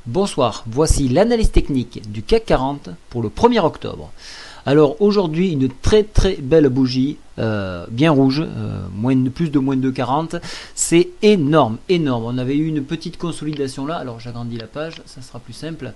Bonsoir, voici l'analyse technique du CAC 40 pour le 1er octobre. Alors aujourd'hui une très belle bougie, bien rouge, plus de moins de 40, c'est énorme. On avait eu une petite consolidation là, alors j'agrandis la page, ça sera plus simple.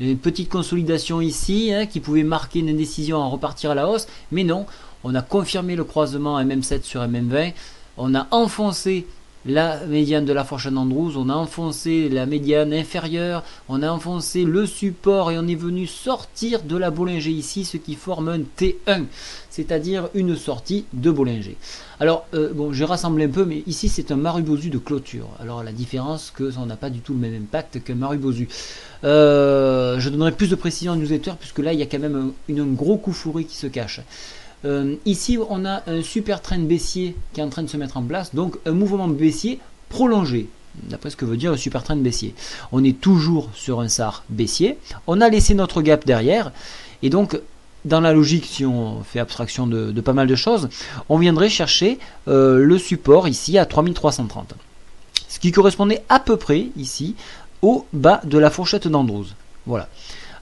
Une petite consolidation ici qui pouvait marquer une indécision à repartir à la hausse, mais non, on a confirmé le croisement MM7 sur MM20, on a enfoncé la médiane de la fourchette Andrews, on a enfoncé la médiane inférieure, on a enfoncé le support et on est venu sortir de la Bollinger ici, ce qui forme un T1, c'est-à-dire une sortie de Bollinger. Alors, bon, j'ai rassemblé un peu, mais ici c'est un Marubozu de clôture. Alors la différence que ça n'a pas du tout le même impact qu'un Marubozu. Je donnerai plus de précision en newsletter, puisque là il y a quand même un gros coup fourré qui se cache. Ici on a un super trend baissier qui est en train de se mettre en place, donc un mouvement baissier prolongé, d'après ce que veut dire le super trend baissier. On est toujours sur un SAR baissier, on a laissé notre gap derrière, et donc dans la logique, si on fait abstraction de pas mal de choses, on viendrait chercher le support ici à 3330, ce qui correspondait à peu près ici au bas de la fourchette d'Andrews. Voilà.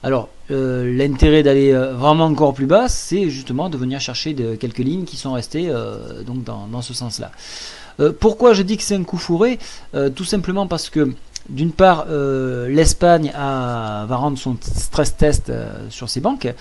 Alors, l'intérêt d'aller vraiment encore plus bas, c'est justement de venir chercher quelques lignes qui sont restées donc dans ce sens-là. Pourquoi je dis que c'est un coup fourré? Tout simplement parce que, d'une part, l'Espagne va rendre son stress test sur ses banques.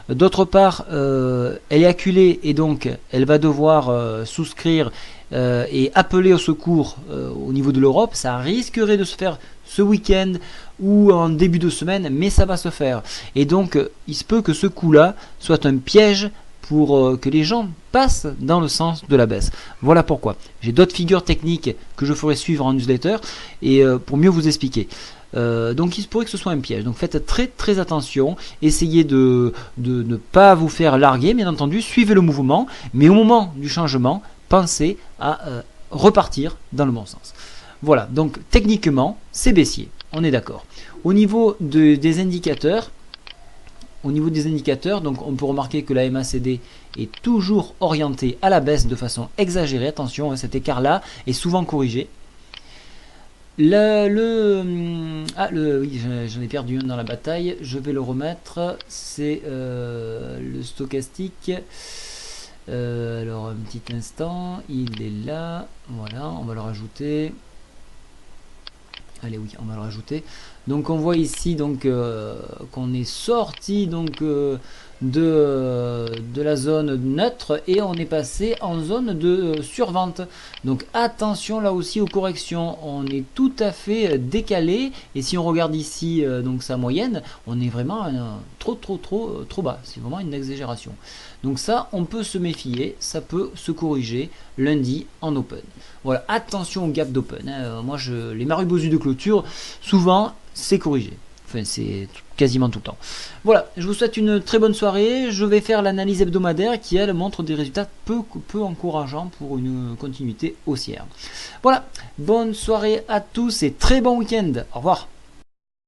D'autre part, elle est acculée et donc elle va devoir souscrire et appeler au secours au niveau de l'Europe. Ça risquerait de se faire ce week-end ou en début de semaine, mais ça va se faire. Et donc, il se peut que ce coup-là soit un piège pour que les gens passent dans le sens de la baisse. Voilà pourquoi. J'ai d'autres figures techniques que je ferai suivre en newsletter et pour mieux vous expliquer. Donc il se pourrait que ce soit un piège. Donc faites très attention. Essayez de ne pas vous faire larguer, bien entendu. Suivez le mouvement, mais au moment du changement, pensez à repartir dans le bon sens. Voilà, donc techniquement, c'est baissier, on est d'accord. Au niveau des indicateurs, donc on peut remarquer que la MACD est toujours orientée à la baisse de façon exagérée. Attention, cet écart-là est souvent corrigé. Oui, j'en ai perdu un dans la bataille, je vais le remettre, c'est le stochastique. Alors un petit instant, il est là, voilà, on va le rajouter. Allez, oui, on va le rajouter. Donc on voit ici donc qu'on est sorti donc de la zone neutre et on est passé en zone de survente. Donc attention là aussi aux corrections, on est tout à fait décalé et si on regarde ici donc sa moyenne, on est vraiment trop bas, c'est vraiment une exagération. Donc ça, on peut se méfier, ça peut se corriger lundi en open. Voilà, attention au gap d'open. Moi, les Marubozu de clôture, souvent, c'est corrigé. Enfin, c'est quasiment tout le temps. Voilà, je vous souhaite une très bonne soirée. Je vais faire l'analyse hebdomadaire qui, elle, montre des résultats peu encourageants pour une continuité haussière. Voilà, bonne soirée à tous et très bon week-end. Au revoir.